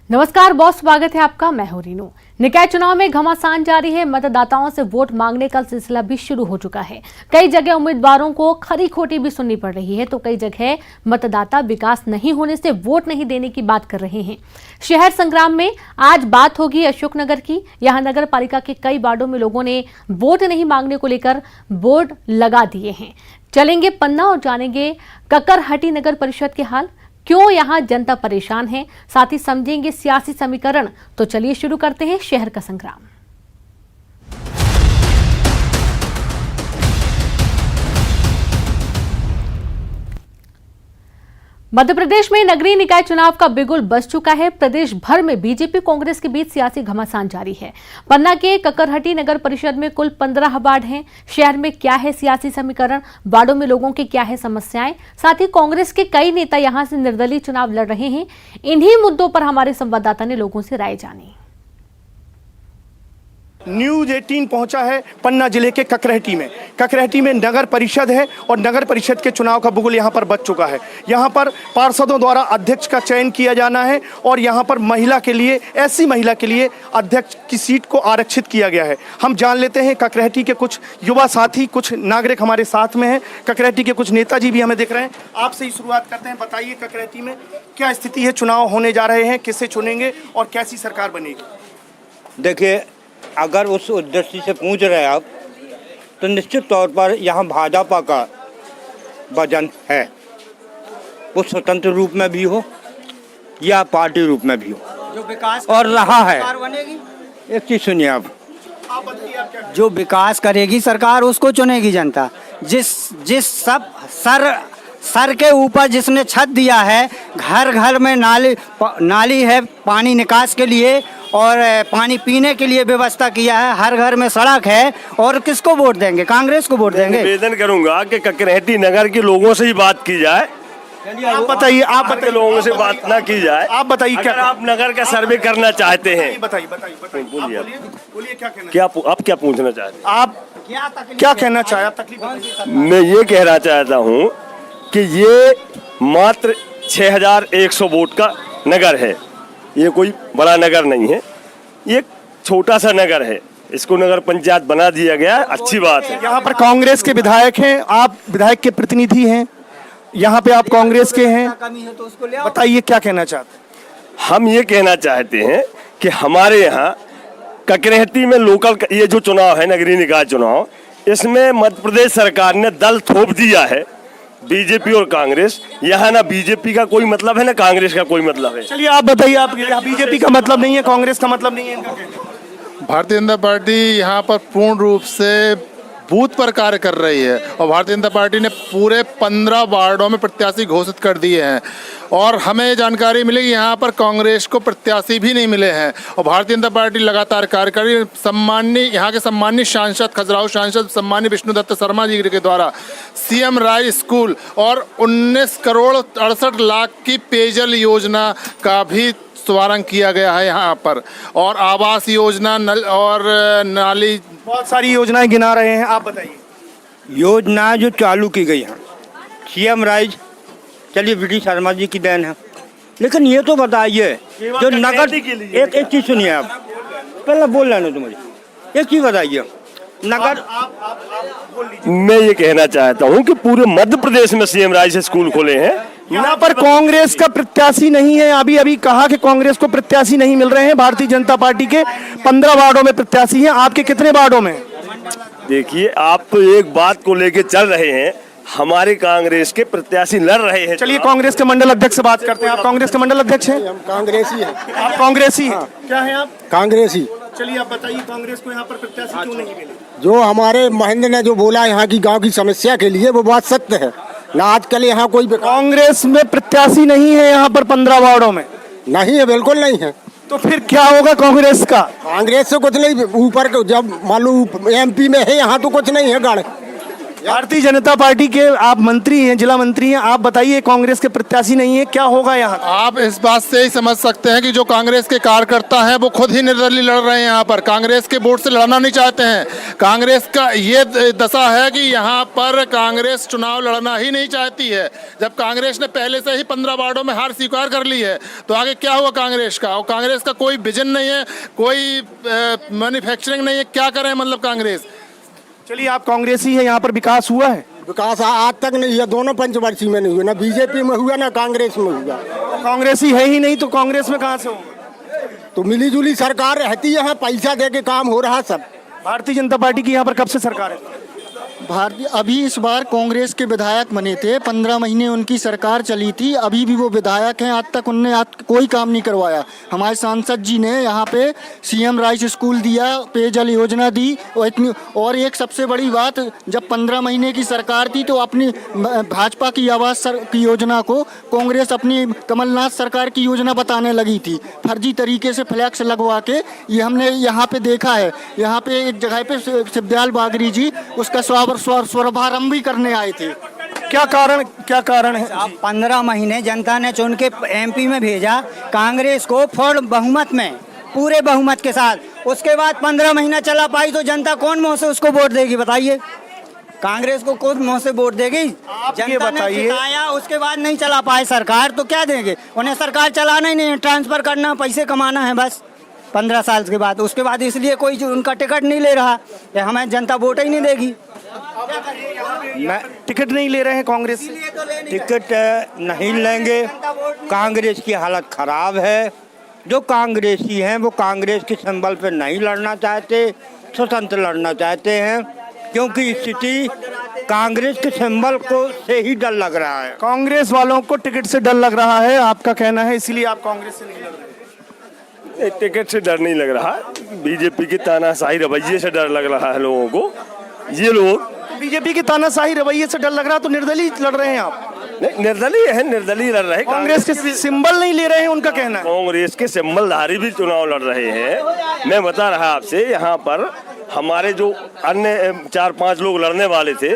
नमस्कार बॉस, स्वागत है आपका। मैं हूं रीनू। निकाय चुनाव में घमासान जारी है। मतदाताओं से वोट मांगने का सिलसिला भी शुरू हो चुका है। कई जगह उम्मीदवारों को खरी खोटी भी सुननी पड़ रही है, तो कई जगह मतदाता विकास नहीं होने से वोट नहीं देने की बात कर रहे हैं। शहर संग्राम में आज बात होगी अशोकनगर की। यहाँ नगर पालिका के कई वार्डों में लोगों ने वोट नहीं मांगने को लेकर बोर्ड लगा दिए हैं। चलेंगे पन्ना और जानेंगे ककरहटी नगर परिषद के हाल, क्यों यहां जनता परेशान है, साथ ही समझेंगे सियासी समीकरण। तो चलिए शुरू करते हैं शहर का संग्राम। मध्य प्रदेश में नगरीय निकाय चुनाव का बिगुल बज चुका है। प्रदेश भर में बीजेपी कांग्रेस के बीच सियासी घमासान जारी है। पन्ना के ककरहटी नगर परिषद में कुल 15 वार्ड हैं। शहर में क्या है सियासी समीकरण, वार्डों में लोगों की क्या है समस्याएं, साथ ही कांग्रेस के कई नेता यहां से निर्दलीय चुनाव लड़ रहे हैं। इन्हीं मुद्दों पर हमारे संवाददाता ने लोगों से राय जानी। न्यूज़ 18 पहुंचा है पन्ना जिले के ककरहटी में। ककरहटी में नगर परिषद है और नगर परिषद के चुनाव का बुगुल यहां पर बज चुका है। यहां पर पार्षदों द्वारा अध्यक्ष का चयन किया जाना है और यहां पर महिला के लिए, ऐसी महिला के लिए अध्यक्ष की सीट को आरक्षित किया गया है। हम जान लेते हैं ककरहटी के कुछ युवा साथी, कुछ नागरिक हमारे साथ में हैं। ककरहटी के कुछ नेताजी भी हमें दिख रहे हैं। आपसे ही शुरुआत करते हैं। बताइए ककरहटी में क्या स्थिति है, चुनाव होने जा रहे हैं, किसे चुनेंगे और कैसी सरकार बनेगी? देखिए, अगर उस उद्देश्य से पूछ रहे हैं आप, तो निश्चित तौर पर यहाँ भाजपा का वजन है। वो स्वतंत्र रूप में भी हो या पार्टी रूप में भी हो, जो विकास और रहा है। बनेगी। एक चीज़ सुनिए आप बताइए आप क्या? जो विकास करेगी सरकार उसको चुनेगी जनता। जिस सब सर के ऊपर जिसने छत दिया है, घर घर में नाली है पानी निकास के लिए और पानी पीने के लिए व्यवस्था किया है, हर घर में सड़क है, और किसको वोट देंगे? कांग्रेस को वोट देंगे। निवेदन करूंगा कि ककरहटी नगर के लोगों से ही बात की जाए। आप बताइए, आप बताइए, लोगों से बात ना की जाए। आप बताइए क्या आप नगर का सर्वे करना चाहते हैं? बताइए बोलिए क्या कहना? क्या आप क्या पूछना चाहते हैं? आप क्या कहना चाहे? आप तकलीफ बताइए। मैं ये कहना चाहता हूँ कि ये मात्र 6100 वोट का नगर है। ये कोई बड़ा नगर नहीं है, ये छोटा सा नगर है। इसको नगर पंचायत बना दिया गया है, अच्छी बात है। यहाँ पर कांग्रेस के विधायक हैं, आप विधायक के प्रतिनिधि हैं, यहाँ पे आप कांग्रेस के हैं। बताइए क्या कहना चाहते हैं? हम ये कहना चाहते हैं कि हमारे यहाँ ककरहटी में लोकल ये जो चुनाव है, नगरीय निकाय चुनाव, इसमें मध्य प्रदेश सरकार ने दल थोप दिया है, बीजेपी और कांग्रेस। यहाँ ना बीजेपी का कोई मतलब है ना कांग्रेस का कोई मतलब है। चलिए आप बताइए, आप बीजेपी का मतलब नहीं है, कांग्रेस का मतलब नहीं है, इनका कहना? भारतीय जनता पार्टी यहाँ पर पूर्ण रूप से बूथ पर कार्य कर रही है और भारतीय जनता पार्टी ने पूरे 15 वार्डों में प्रत्याशी घोषित कर दिए हैं। और हमें जानकारी मिली कि यहाँ पर कांग्रेस को प्रत्याशी भी नहीं मिले हैं और भारतीय जनता पार्टी लगातार कार्य कर रही है। सम्माननीय यहाँ के सम्मानित सांसद, खजुराहो सांसद सम्मानित विष्णुदत्त शर्मा जी के द्वारा सीएम राय स्कूल और 19 करोड़ 68 लाख की पेयजल योजना का भी शुभारंभ किया गया है यहाँ पर, और आवास योजना, नल और नाली, बहुत सारी योजनाएं गिना रहे हैं। आप बताइए। योजना जो चालू की गई है सीएम राइज, चलिए विष्णु शर्मा जी की देन है, लेकिन ये तो बताइए जो नगर, एक चीज़ सुनिए आप, पहले बोल रहे तो मुझे एक चीज़ बताइए। नगर मैं ये कहना चाहता हूँ कि पूरे मध्य प्रदेश में सीएम राइज स्कूल खोले हैं। यहाँ पर कांग्रेस का प्रत्याशी नहीं है। अभी कहा कि कांग्रेस को प्रत्याशी नहीं मिल रहे हैं। भारतीय जनता पार्टी के 15 वार्डों में प्रत्याशी हैं। आपके कितने वार्डों में? देखिए, आप तो एक बात को लेके चल रहे हैं, हमारे कांग्रेस के प्रत्याशी लड़ रहे हैं। चलिए कांग्रेस के मंडल अध्यक्ष से बात करते हैं। आप कांग्रेस के मंडल अध्यक्ष हैं? हम कांग्रेसी हैं। आप कांग्रेसी हैं? क्या है आप? कांग्रेसी। चलिए आप बताइए, कांग्रेस को यहाँ पर प्रत्याशी क्यों नहीं मिले? जो हमारे महेंद्र ने जो बोला यहाँ की गांव की समस्या के लिए, वो बात सत्य है ना। आजकल यहाँ कोई कांग्रेस में प्रत्याशी नहीं है यहाँ पर 15 वार्डों में? नहीं है, बिल्कुल नहीं है। तो फिर क्या होगा कांग्रेस का? कांग्रेस से कुछ नहीं। ऊपर जब मान लो एमपी में है, यहाँ तो कुछ नहीं है। गढ़ भारतीय जनता पार्टी के आप मंत्री हैं, जिला मंत्री हैं, आप बताइए कांग्रेस के प्रत्याशी नहीं है, क्या होगा यहाँ? आप इस बात से ही समझ सकते हैं कि जो कांग्रेस के कार्यकर्ता हैं वो खुद ही निर्दलीय लड़ रहे हैं। यहाँ पर कांग्रेस के वोट से लड़ना नहीं चाहते हैं। कांग्रेस का ये दशा है कि यहाँ पर कांग्रेस चुनाव लड़ना ही नहीं चाहती है। जब कांग्रेस ने पहले से ही 15 वार्डों में हार स्वीकार कर ली है तो आगे क्या हुआ कांग्रेस का? और कांग्रेस का कोई विजन नहीं है, कोई मैन्युफैक्चरिंग नहीं है, क्या करें मतलब कांग्रेस। चलिए, आप कांग्रेसी है, यहाँ पर विकास हुआ है? विकास आज तक नहीं है, दोनों पंचवर्षीय में नहीं हुआ, ना बीजेपी में हुआ ना कांग्रेस में हुआ। कांग्रेसी है ही नहीं तो कांग्रेस में कहाँ से होगा? तो मिली जुली सरकार रहती है, पैसा दे के काम हो रहा सब। भारतीय जनता पार्टी की यहाँ पर कब से सरकार है? भारतीय अभी इस बार कांग्रेस के विधायक बने थे, 15 महीने उनकी सरकार चली थी, अभी भी वो विधायक हैं, आज तक उनने कोई काम नहीं करवाया। हमारे सांसद जी ने यहाँ पे सीएम राइस स्कूल दिया, पेयजल योजना दी, और एक सबसे बड़ी बात, जब 15 महीने की सरकार थी तो अपनी भाजपा की आवास की योजना को कांग्रेस अपनी कमलनाथ सरकार की योजना बताने लगी थी, फर्जी तरीके से फ्लैक्स लगवा के। ये हमने यहाँ पे देखा है। यहाँ पे एक जगह पे शिवदयाल बागरी जी उसका शुभारंभ भी करने आए थे। क्या कारण है? अब 15 महीने जनता ने चुन के एमपी में भेजा कांग्रेस को फुल बहुमत में, पूरे बहुमत के साथ। उसके बाद 15 महीना चला पाई तो जनता कौन मुंह से उसको वोट देगी बताइए? कांग्रेस को कौन मुंह से वोट देगी? जनता ने जिताया, उसके बाद नहीं चला पाए सरकार तो क्या देंगे? उन्हें सरकार चलाना ही नहीं है, ट्रांसफर करना, पैसे कमाना है बस 15 साल के बाद। उसके बाद इसलिए कोई उनका टिकट नहीं ले रहा, हमें जनता वोट ही नहीं देगी। टिकट नहीं ले रहे हैं कांग्रेस से? टिकट नहीं लेंगे। कांग्रेस की हालत खराब है। जो कांग्रेसी हैं वो कांग्रेस के सिंबल पे नहीं लड़ना चाहते, स्वतंत्र लड़ना चाहते हैं, क्योंकि स्थिति कांग्रेस के सिंबल को से ही डर लग रहा है। कांग्रेस वालों को टिकट से डर लग रहा है, आपका कहना है, इसीलिए आप कांग्रेस से नहीं लड़ रहे? टिकट से डर नहीं लग रहा, बीजेपी के तानाशाही रवैये से डर लग रहा है लोगों को। ये लोग बीजेपी के तानाशाही रवैये से डर लग रहा तो निर्दलीय लड़ रहे हैं आप? नहीं, निर्दलीय है, निर्दलीय लड़ रहे हैं। कांग्रेस के सिंबल नहीं ले रहे हैं, उनका कहना है। कांग्रेस के सिंबलधारी भी चुनाव लड़ रहे हैं। मैं बता रहा आपसे, यहाँ पर हमारे जो अन्य 4-5 लोग लड़ने वाले थे,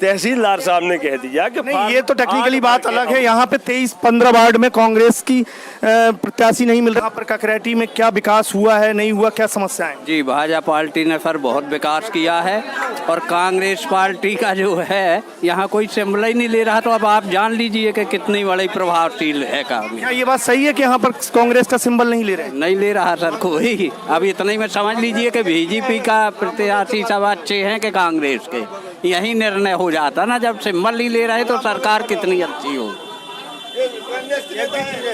तहसीलदार साहब ने कह दिया कि नहीं, ये तो टेक्निकली बात अलग है। यहाँ पे 23-15 वार्ड में कांग्रेस की प्रत्याशी नहीं मिल रहा। पर ककरेटी में क्या विकास हुआ है, नहीं हुआ, क्या समस्याएं? जी, भाजपा पार्टी ने सर बहुत विकास किया है, और कांग्रेस पार्टी का जो है यहाँ कोई सिंबल ही नहीं ले रहा। तो अब आप जान लीजिए कि कितनी बड़ी प्रभावशील है काम। क्या ये बात सही है कि यहाँ पर कांग्रेस का सिंबल नहीं ले रहे हैं? नहीं ले रहा सर कोई। अब इतना ही में समझ लीजिए कि बीजेपी का प्रत्याशी सब अच्छे हैं कि कांग्रेस के, यही निर्णय हो जाता ना। जब सिंबल ही ले रहे तो सरकार कितनी अच्छी हो।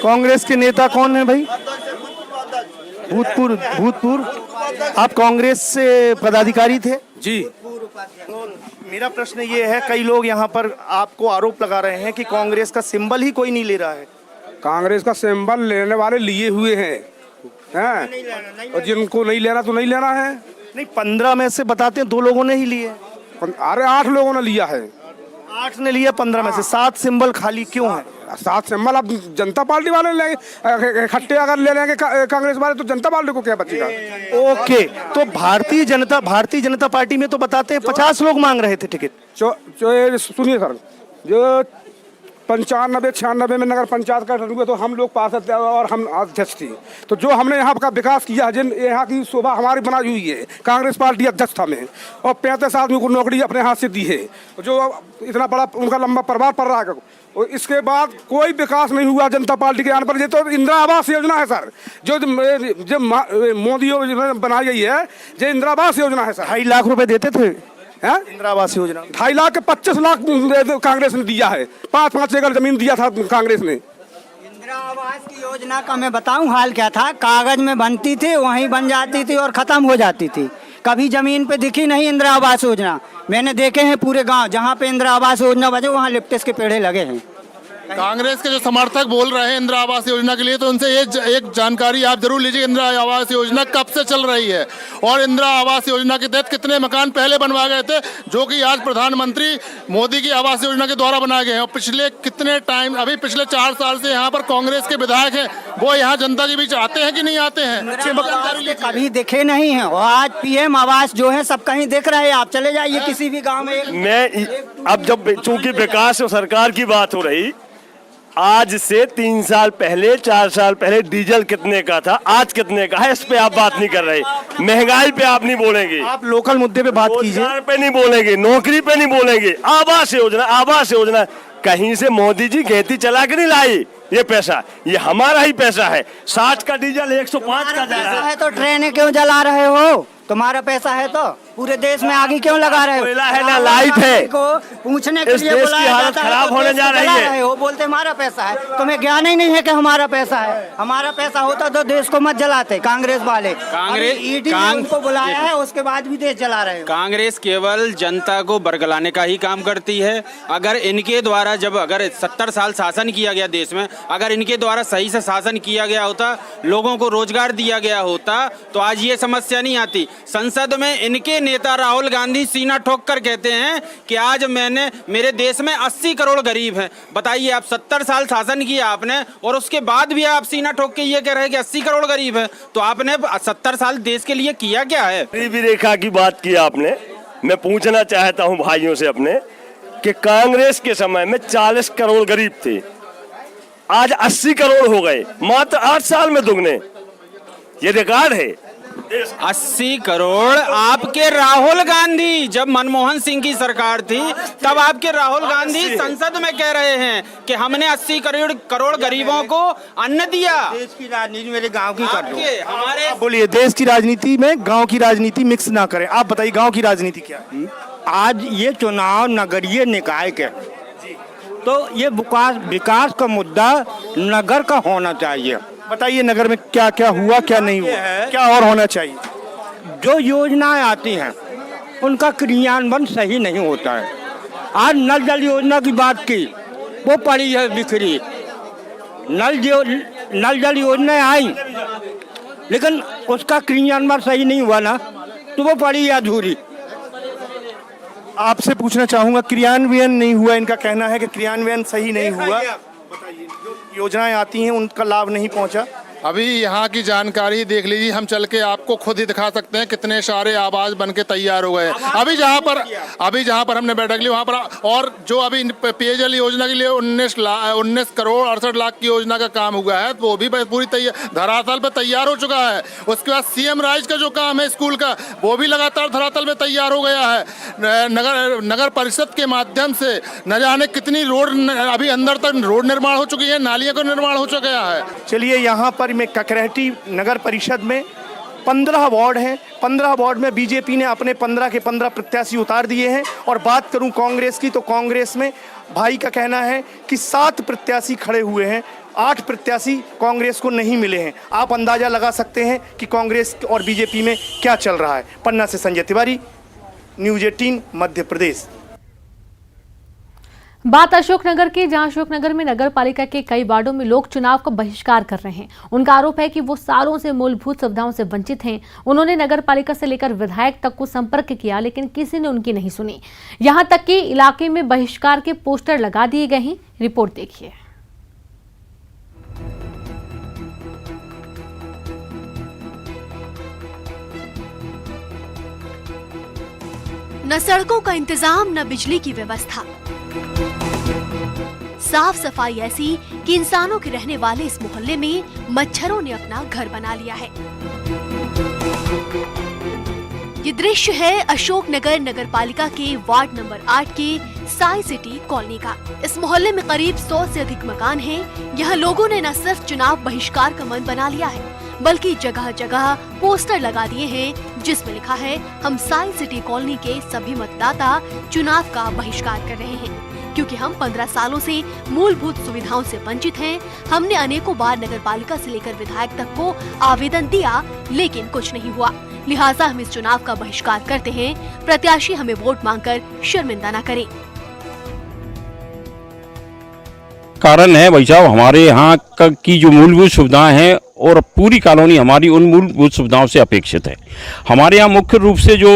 कांग्रेस के नेता कौन है भाई? भूतपूर्व आप कांग्रेस से पदाधिकारी थे? जी। तो मेरा प्रश्न ये है, कई लोग यहाँ पर आपको आरोप लगा रहे हैं कि कांग्रेस का सिंबल ही कोई नहीं ले रहा है। कांग्रेस का सिंबल लेने वाले लिए हुए हैं, और जिनको नहीं लेना तो नहीं लेना है। नहीं, 15 में से बताते हैं 2 लोगों ने ही लिए। अरे 8 लोगों ने लिया है। 8 ने लिया 15 में से, 7 सिंबल खाली क्यों है? 7 सिंबल अब जनता पार्टी वाले लेंगे, इकट्ठे अगर ले लेंगे कांग्रेस वाले तो जनता पार्टी को क्या बचेगा? ओके, तो भारतीय जनता पार्टी में तो बताते हैं 50 लोग मांग रहे थे टिकट। सुनिए सर, जो 95-96 में नगर पंचायत का हुआ तो हम लोग पार्षद और हम अध्यक्ष थी। तो जो हमने यहाँ का विकास किया, जिन यहाँ की शोभा हमारी बनाई हुई है, कांग्रेस पार्टी अध्यक्ष था में, और 35 आदमी को नौकरी अपने हाथ से दी है। जो इतना बड़ा उनका लंबा परिवार पड़ रहा है, और इसके बाद कोई विकास नहीं हुआ जनता पार्टी के आने पर। ये तो इंदिरा आवास योजना है सर, जो मोदी बनाई गई है, जो इंदिरा आवास योजना है सर। 2.5 लाख रुपए देते थे इंदिरा आवास योजना? 2.5 लाख के 25 लाख कांग्रेस ने दिया है। 5-5 एकड़ जमीन दिया था कांग्रेस ने। इंदिरा आवास की योजना का मैं बताऊं हाल क्या था? कागज में बनती थी, वहीं बन जाती थी और खत्म हो जाती थी। कभी जमीन पे दिखी नहीं इंदिरा आवास योजना। मैंने देखे हैं पूरे गांव, जहां पे इंदिरा आवास योजना बचे वहां लिप्टिस के पेड़े लगे हैं। कांग्रेस के जो समर्थक बोल रहे हैं इंदिरा आवास योजना के लिए, तो उनसे एक जानकारी आप जरूर लीजिए, इंदिरा आवास योजना कब से चल रही है और इंदिरा आवास योजना के तहत कितने मकान पहले बनवाए गए थे, जो कि आज प्रधानमंत्री मोदी की आवास योजना के द्वारा बनाए गए हैं। और पिछले कितने टाइम, अभी पिछले 4 साल से यहाँ पर कांग्रेस के विधायक हैं, वो यहाँ जनता के बीच आते हैं कि नहीं आते हैं? कभी दिखे नहीं है और आज पीएम आवास जो है सब कहीं दिख रहे हैं। आप चले जाइए किसी भी गांव में। मैं अब जब चूंकि विकास और सरकार की बात हो रही, आज से 3 साल पहले 4 साल पहले डीजल कितने का था, आज कितने का है, इस पे आप बात नहीं कर रहे। महंगाई पे आप नहीं बोलेंगे, आप लोकल मुद्दे पे बात कीजिए। रोजगार पे नहीं बोलेंगे, नौकरी पे नहीं बोलेंगे। आवास योजना कहीं से मोदी जी खेती चला के नहीं लाई। ये पैसा ये हमारा ही पैसा है। 60 का डीजल 105 का जा रहा है तो ट्रेनें क्यों जला रहे हो? तुम्हारा पैसा है तो पूरे देश में आगे क्यों लगा रहे हो? कोयला है ना लाइट है, को पूछने के इस लिए देश की बुलाया हालत जाता है खराब तो होने देश जा को रही जला है। रहे हो, बोलते हमारा पैसा है। तुम्हें ज्ञान ही नहीं है कि हमारा पैसा है। हमारा पैसा होता तो देश को मत जलाते कांग्रेस वाले। कांग्रेस ईडी ने उनको बुलाया है, उसके बाद भी देश जला रहे हो। कांग्रेस केवल जनता को बरगलाने का ही काम करती है। अगर इनके द्वारा अगर 70 साल शासन किया गया देश में, अगर इनके द्वारा सही से शासन किया गया होता, लोगों को रोजगार दिया गया होता, तो आज ये समस्या नहीं आती। संसद में इनके नेता राहुल गांधी सीना ठोक कर कहते हैं कि आज मेरे देश में 80 करोड़ गरीब हैं। बताइए, आप 70 साल शासन किया आपने और उसके बाद भी आप सीना ठोक के ये कह रहे हैं कि 80 करोड़ गरीब हैं। तो आपने 70 साल देश के लिए किया क्या है? गरीबी रेखा की बात की आपने। मैं पूछना चाहता हूं भाइयों से अपने कि कांग्रेस के समय में 40 करोड़ गरीब थे, आज 80 करोड़ हो गए, मात्र 8 साल में दुगने। ये रिकॉर्ड है। 80 करोड़ आपके राहुल गांधी, जब मनमोहन सिंह की सरकार थी तब आपके राहुल गांधी संसद में कह रहे हैं कि हमने 80 करोड़ गरीबों को अन्न दिया। देश की राजनीति मेरे गांव की कर दो। हमारे बोलिए, देश की राजनीति में गांव की राजनीति मिक्स ना करें। आप बताइए गांव की राजनीति क्या है? आज ये चुनाव नगरीय निकाय के, तो ये विकास का मुद्दा नगर का होना चाहिए। बताइए नगर में क्या क्या हुआ, क्या नहीं हुआ, क्या और होना चाहिए? जो योजनाएं आती हैं उनका क्रियान्वयन सही नहीं होता है। आज नल जल योजना की बात की, वो पड़ी है बिखरी। नल जल योजनाएं आई लेकिन उसका क्रियान्वयन सही नहीं हुआ ना, तो वो पड़ी है अधूरी। आपसे पूछना चाहूंगा, क्रियान्वयन नहीं हुआ, इनका कहना है कि क्रियान्वयन सही नहीं हुआ। बताइए, जो योजनाएं आती हैं उनका लाभ नहीं पहुंचा। अभी यहाँ की जानकारी देख लीजिए, हम चल के आपको खुद ही दिखा सकते हैं कितने सारे आवास बन के तैयार हो गए। अभी जहाँ पर हमने बैठक ली वहाँ पर, और जो अभी पेयजल योजना के लिए 19 करोड़ 68 लाख की योजना का काम हुआ है, तो वो भी पूरी धरातल पे तैयार हो चुका है। उसके बाद सीएम राइज का जो काम है स्कूल का, वो भी लगातार धरातल पे तैयार हो गया है। नगर परिषद के माध्यम से न जाने कितनी रोड अभी अंदर तक रोड निर्माण हो चुकी है, नालियों का निर्माण हो चुका है। चलिए, यहाँ पर में ककरहटी नगर परिषद में 15 वार्ड हैं। 15 वार्ड में बीजेपी ने अपने 15 के 15 प्रत्याशी उतार दिए हैं। और बात करूं कांग्रेस की, तो कांग्रेस में भाई का कहना है कि 7 प्रत्याशी खड़े हुए हैं, 8 प्रत्याशी कांग्रेस को नहीं मिले हैं। आप अंदाजा लगा सकते हैं कि कांग्रेस और बीजेपी में क्या चल रहा है। पन्ना से संजय तिवारी, न्यूज़ 18 मध्य प्रदेश। बात अशोकनगर की, जहां अशोकनगर में नगर पालिका के कई वार्डों में लोग चुनाव का बहिष्कार कर रहे हैं। उनका आरोप है कि वो सालों से मूलभूत सुविधाओं से वंचित हैं। उन्होंने नगर पालिका से लेकर विधायक तक को संपर्क किया, लेकिन किसी ने उनकी नहीं सुनी। यहां तक कि इलाके में बहिष्कार के पोस्टर लगा दिए गए हैं। रिपोर्ट देखिए। न सड़कों का इंतजाम, न बिजली की व्यवस्था, साफ सफाई ऐसी कि इंसानों के रहने वाले इस मोहल्ले में मच्छरों ने अपना घर बना लिया है। ये दृश्य है अशोकनगर नगर पालिका के वार्ड नंबर 8 के साई सिटी कॉलोनी का। इस मोहल्ले में करीब 100 से अधिक मकान हैं। यहाँ लोगों ने न सिर्फ चुनाव बहिष्कार का मन बना लिया है, बल्कि जगह जगह पोस्टर लगा दिए हैं जिसमें लिखा है, हम साई सिटी कॉलोनी के सभी मतदाता चुनाव का बहिष्कार कर रहे हैं क्योंकि हम 15 सालों से मूलभूत सुविधाओं से वंचित हैं। हमने अनेकों बार नगर पालिका से लेकर विधायक तक को आवेदन दिया, लेकिन कुछ नहीं हुआ। लिहाजा हम इस चुनाव का बहिष्कार करते हैं। प्रत्याशी हमें वोट मांगकर शर्मिंदा न करें। कारण है भाई साहब, हमारे यहाँ की जो मूलभूत सुविधाएं हैं और पूरी कॉलोनी हमारी उन मूलभूत सुविधाओं से अपेक्षित है। हमारे यहाँ मुख्य रूप से जो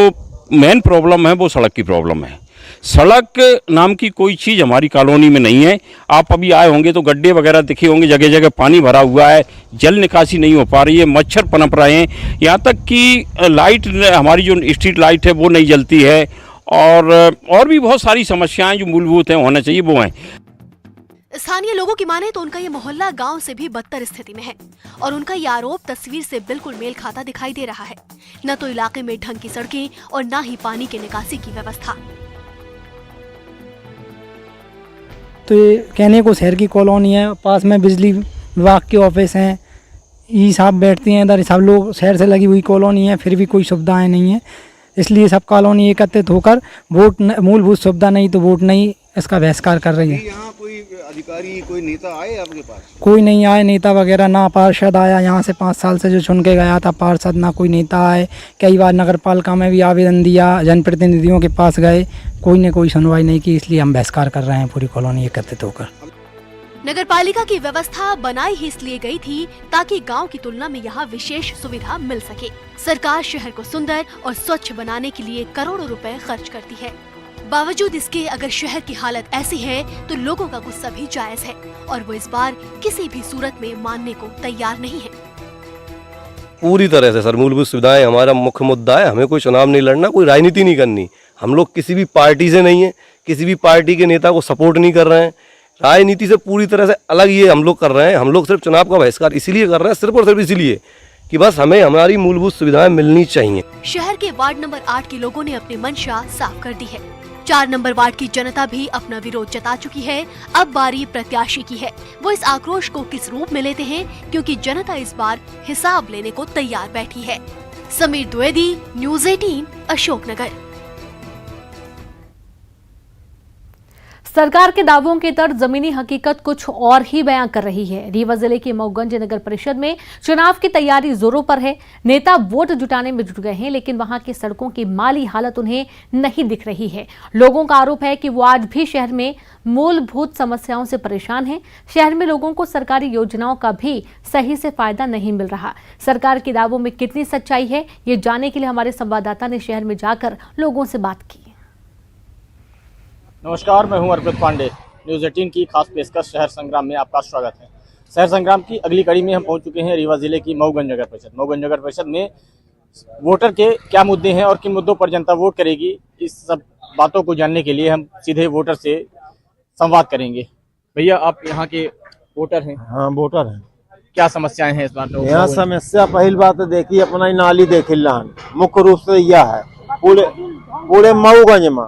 मेन प्रॉब्लम है वो सड़क की प्रॉब्लम है। सड़क नाम की कोई चीज़ हमारी कॉलोनी में नहीं है। आप अभी आए होंगे तो गड्ढे वगैरह दिखे होंगे, जगह जगह पानी भरा हुआ है, जल निकासी नहीं हो पा रही है, मच्छर पनप रहे हैं, यहाँ तक कि लाइट, हमारी जो स्ट्रीट लाइट है वो नहीं जलती है, और भी बहुत सारी समस्याएं जो मूलभूत हैं होना चाहिए वो हैं। स्थानीय लोगों की माने तो उनका ये मोहल्ला गांव से भी बदतर स्थिति में है और उनका ये आरोप तस्वीर से बिल्कुल मेल खाता दिखाई दे रहा है। न तो इलाके में ढंग की सड़कें और न ही पानी के निकासी की व्यवस्था। तो ये कहने को शहर की कॉलोनी है, पास में बिजली विभाग के ऑफिस हैं, ये सब बैठती हैं इधर, सब लोग शहर से लगी हुई कॉलोनी है, फिर भी कोई सुविधाएं नहीं है। इसलिए सब कॉलोनी एकत्रित होकर वोट, मूलभूत सुविधा नहीं तो वोट नहीं, इसका बहिष्कार कर रही है। यहाँ कोई अधिकारी, कोई नेता आए आपके पास? कोई नहीं आए, नेता वगैरह ना। पार्षद आया यहाँ से 5 साल से जो चुन के गया था पार्षद, ना कोई नेता आए। कई बार नगर पालिका में भी आवेदन दिया, जनप्रतिनिधियों के पास गए, कोई ने कोई सुनवाई नहीं की। इसलिए हम बहिष्कार कर रहे हैं पूरी कॉलोनी एकत्रित होकर। नगर पालिका की व्यवस्था बनाई ही इसलिए गई थी ताकि गांव की तुलना में यहाँ विशेष सुविधा मिल सके। सरकार शहर को सुंदर और स्वच्छ बनाने के लिए करोड़ों रुपए खर्च करती है। बावजूद इसके अगर शहर की हालत ऐसी है तो लोगों का गुस्सा भी जायज है और वो इस बार किसी भी सूरत में मानने को तैयार नहीं है। पूरी तरह से सर, मूलभूत सुविधाएं हमारा मुख्य मुद्दा है। हमें कोई चुनाव नहीं लड़ना, कोई राजनीति नहीं करनी। हम लोग किसी भी पार्टी से नहीं है, किसी भी पार्टी के नेता को सपोर्ट नहीं कर रहे हैं। राजनीति से पूरी तरह से अलग ये हम लोग कर रहे हैं। हम लोग सिर्फ चुनाव का बहिष्कार इसीलिए कर रहे हैं, सिर्फ और सिर्फ इसीलिए कि बस हमें हमारी मूलभूत सुविधाएं मिलनी चाहिए। शहर के वार्ड नंबर 8 के लोगों ने अपनी मंशा साफ कर दी है। 4 नंबर वार्ड की जनता भी अपना विरोध जता चुकी है। अब बारी प्रत्याशी की है, वो इस आक्रोश को किस रूप में लेते हैं, क्योंकि जनता इस बार हिसाब लेने को तैयार बैठी है। समीर द्विवेदी, न्यूज़ 18, अशोकनगर। सरकार के दावों के तर्क जमीनी हकीकत कुछ और ही बयां कर रही है। रीवा जिले की मऊगंज नगर परिषद में चुनाव की तैयारी जोरों पर है। नेता वोट जुटाने में जुट गए हैं, लेकिन वहां की सड़कों की माली हालत उन्हें नहीं दिख रही है। लोगों का आरोप है कि वो आज भी शहर में मूलभूत समस्याओं से परेशान हैं। शहर में लोगों को सरकारी योजनाओं का भी सही से फायदा नहीं मिल रहा। सरकार के दावों में कितनी सच्चाई है, ये जानने के लिए हमारे संवाददाता ने शहर में जाकर लोगों से बात की। नमस्कार, मैं हूं अर्पित पांडे। न्यूज़ 18 की खास पेशकश शहर संग्राम में आपका स्वागत है। शहर संग्राम की अगली कड़ी में हम पहुंच चुके हैं रीवा जिले की मऊगंज नगर परिषद। मऊगंज नगर परिषद में वोटर के क्या मुद्दे हैं और किन मुद्दों पर जनता वोट करेगी, इस सब बातों को जानने के लिए हम सीधे वोटर से संवाद करेंगे। भैया, आप यहाँ के वोटर हैं? हाँ, वोटर हैं। क्या समस्याएं हैं इस बार? तो यहाँ समस्या पहली बात देखिए, अपना ही नाली देख लान मुख्य रूप से यह है पूरे मऊगंज में।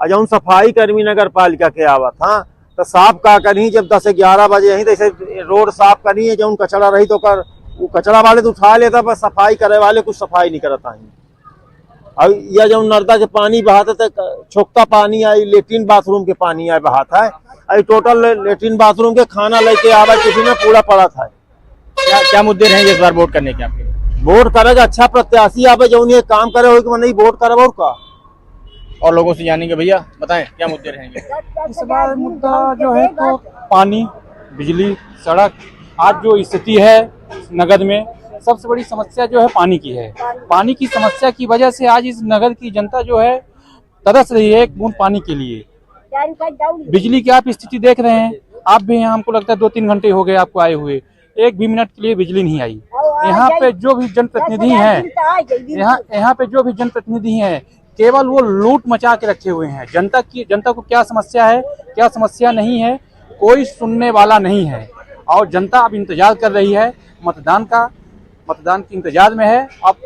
जौन सफाई कर्मी नगर पालिका के आवत, हाँ, तो साफ का करी जब 10 से 11 बजे यहीं तैसे रोड साफ करी है। जौन कचरा रही तो कर वो कचरा वाले तो उठा लेता, पर सफाई करे वाले कुछ सफाई नहीं करता है। अब यह जौन नर्दा के पानी बहाता तो छोकता पानी आई, लेट्रिन बाथरूम के पानी आए बहाता है। अभी टोटल लेट्रिन बाथरूम के खाना लेके आवा टिफिन में पूरा पड़ा था। क्या मुद्दे रहेंगे इस बार वोट करने के आपके? वोट करेगा अच्छा प्रत्याशी आवे जौन ये काम करे हो कि नहीं वोट करे। और का और लोगों से जानेंगे। भैया बताएं, क्या मुद्दे रहेंगे इस बार? मुद्दा जो है तो पानी, बिजली, सड़क। आज जो स्थिति है नगर में, सबसे बड़ी समस्या जो है पानी की है। पानी की समस्या की वजह से आज इस नगर की जनता जो है तरस रही है एक बूंद पानी के लिए। बिजली की आप स्थिति देख रहे हैं, आप भी यहाँ, हमको लगता है 2-3 घंटे हो गए आपको आए हुए, 1 भी मिनट के लिए बिजली नहीं आई। यहाँ पे जो भी जनप्रतिनिधि हैं, केवल वो लूट मचा के रखे हुए हैं। जनता को क्या समस्या है, क्या समस्या नहीं है, कोई सुनने वाला नहीं है। और जनता अब इंतजार कर रही है मतदान के इंतजार में है। अब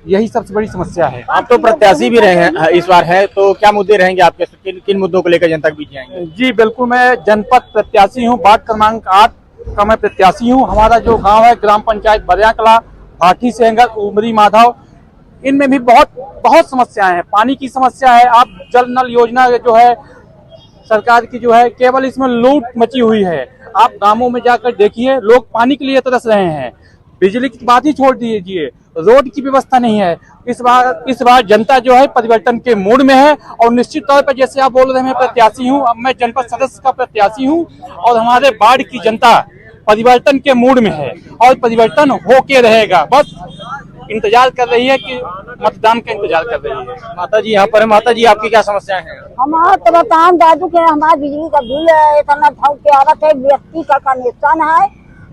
यही सबसे बड़ी समस्या है। आप तो प्रत्याशी भी रहे हैं इस बार है, तो क्या मुद्दे रहेंगे आपके? किन मुद्दों को लेकर जनता के बीच जाएंगे? जी बिल्कुल, मैं जनपद प्रत्याशी हूँ, वार्ड क्रमांक 8 का मैं प्रत्याशी हूँ। हमारा जो गाँव है ग्राम पंचायत बरियाकला, भाटी सेंगर, उमरी माधव, इनमें भी बहुत समस्याएं हैं। पानी की समस्या है। आप जल नल योजना जो है सरकार की जो है, केवल इसमें लूट मची हुई है। आप गांवों में जाकर देखिए, लोग पानी के लिए तरस रहे हैं। बिजली की बात ही छोड़ दीजिए, रोड की व्यवस्था नहीं है। इस बार जनता जो है परिवर्तन के मूड में है। और निश्चित तौर पर जैसे आप बोल रहे हैं, मैं प्रत्याशी हूँ, अब मैं जनपद सदस्य का प्रत्याशी हूँ और हमारे वार्ड की जनता परिवर्तन के मूड में है और परिवर्तन होके रहेगा। बस इंतजार कर रही है कि मतदान का इंतजार कर रही है। माता जी यहाँ पर है। माता जी आपकी क्या समस्याएं हैं? हमारा तो बतान दादू के हमारा बिजली का बिल इतना भाव के आवत है, व्यक्ति का कनेक्शन है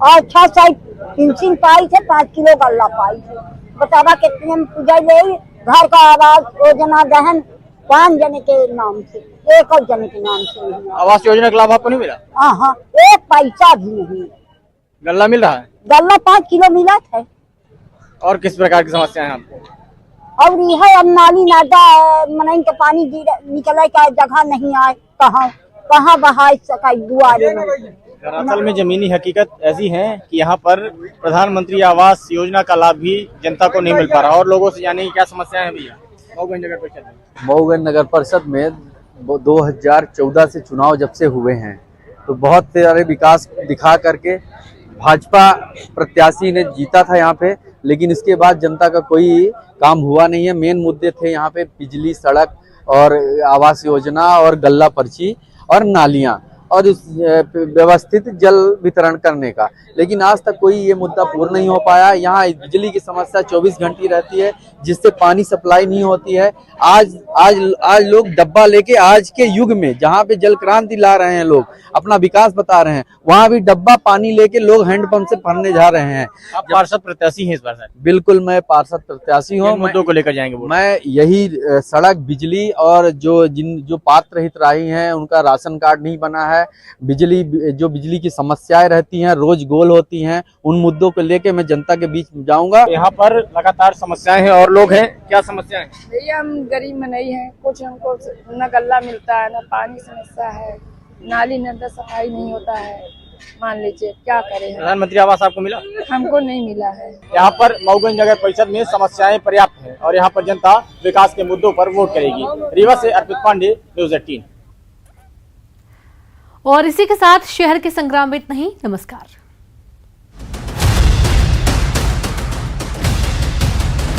और 6 साल पेंशन पाई थे, 5 किलो गल्ला पाई थे। बतावा कितने में पूजा ले घर का आवास योजना दहन 5 जने के नाम से, एक और जने के नाम से नहीं। आवास योजना का लाभ आपको नहीं मिला? हाँ, 1 पैसा भी नहीं। गल्ला मिल रहा है? गल्ला 5 किलो मिला था। और किस प्रकार की समस्याएं हैं आपको? और यह अब नाली नादा मनई के पानी निकले का जगह नहीं आए, कहाँ बहा सका दुआरे में। दरअसल में जमीनी हकीकत ऐसी है कि यहाँ पर प्रधानमंत्री आवास योजना का लाभ भी जनता को नहीं मिल पा रहा। और लोगों से जाने की क्या समस्याएं हैं भैया मऊगंज नगर परिषद में? मऊगंज नगर परिषद में 2014 से चुनाव जब से हुए हैं तो बहुत सारे विकास दिखा करके भाजपा प्रत्याशी ने जीता था यहाँ पे, लेकिन इसके बाद जनता का कोई काम हुआ नहीं है। मेन मुद्दे थे यहाँ पे बिजली, सड़क और आवास योजना और गल्ला पर्ची और नालियाँ और व्यवस्थित जल वितरण करने का, लेकिन आज तक कोई ये मुद्दा पूर्ण नहीं हो पाया। यहाँ बिजली की समस्या 24 घंटे रहती है, जिससे पानी सप्लाई नहीं होती है। आज लोग डब्बा लेके, आज के युग में जहाँ पे जल क्रांति ला रहे हैं, लोग अपना विकास बता रहे हैं, वहाँ भी डब्बा पानी लेके लोग हैंडपंप से भरने जा रहे हैं। आप पार्षद प्रत्याशी हैं इस बार? बिल्कुल, मैं पार्षद प्रत्याशी हूँ। मुद्दों को लेकर जाएंगे वो? मैं यही सड़क, बिजली और जो पात्र हितग्राही हैं उनका राशन कार्ड नहीं बना है, बिजली की समस्याएं रहती हैं, रोज गोल होती हैं, उन मुद्दों को लेके मैं जनता के बीच जाऊंगा। यहाँ पर लगातार समस्याएं हैं और लोग हैं। क्या समस्याएं हैं? भैया हम गरीब में नहीं है, कुछ हमको न गल्ला मिलता है, न पानी समस्या है, नाली नर्मदा सफाई नहीं होता है। मान लीजिए क्या करें। प्रधानमंत्री आवास आपको मिला? हमको नहीं मिला है। यहाँ पर मऊगंज नगर परिषद में समस्याएं पर्याप्त हैं और यहाँ पर जनता विकास के मुद्दों पर वोट करेगी। रीवा से अर्पित पांडे, न्यूज़ 18। और इसी के साथ शहर के संग्राम में इतना ही। नमस्कार।